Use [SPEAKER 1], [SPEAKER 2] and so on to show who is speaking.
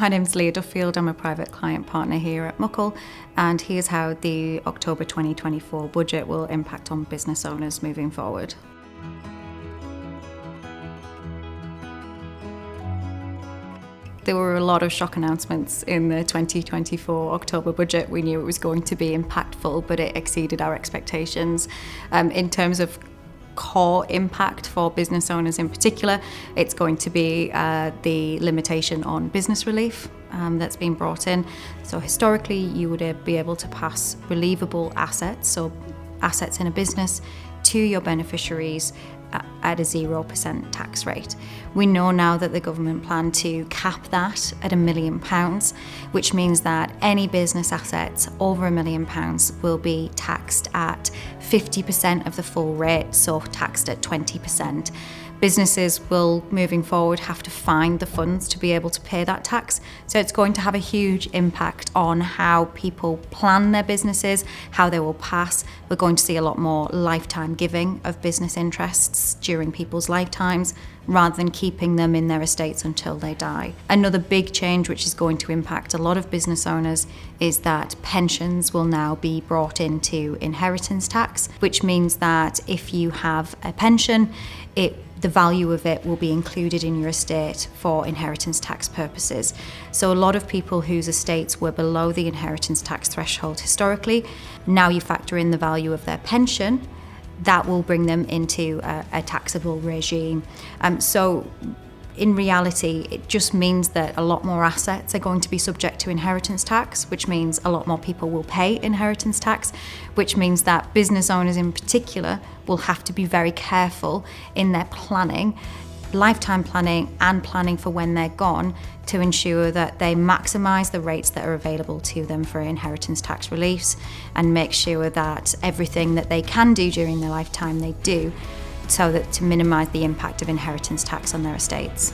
[SPEAKER 1] My name's Leah Duffield. I'm a private client partner here at Muckle, and here's how the October 2024 budget will impact on business owners moving forward. There were a lot of shock announcements in the 2024 October budget. We knew it was going to be impactful, but it exceeded our expectations. In terms of core impact for business owners in particular, it's going to be the limitation on business relief that's been brought in. So historically, you would be able to pass relievable assets, so assets in a business, to your beneficiaries at a 0% tax rate. We know now that the government plan to cap that at £1 million, which means that any business assets over £1 million will be taxed at 50% of the full rate, so taxed at 20%. Businesses will, moving forward, have to find the funds to be able to pay that tax. So it's going to have a huge impact on how people plan their businesses, how they will pass. We're going to see a lot more lifetime giving of business interests during people's lifetimes, rather than keeping them in their estates until they die. Another big change which is going to impact a lot of business owners is that pensions will now be brought into inheritance tax, which means that if you have a pension, the value of it will be included in your estate for inheritance tax purposes. So a lot of people whose estates were below the inheritance tax threshold historically, now you factor in the value of their pension, that will bring them into a taxable regime. So in reality, it just means that a lot more assets are going to be subject to inheritance tax, which means a lot more people will pay inheritance tax, which means that business owners in particular will have to be very careful in their planning, lifetime planning and planning for when they're gone, to ensure that they maximise the rates that are available to them for inheritance tax reliefs, and make sure that everything that they can do during their lifetime they do, so that to minimise the impact of inheritance tax on their estates.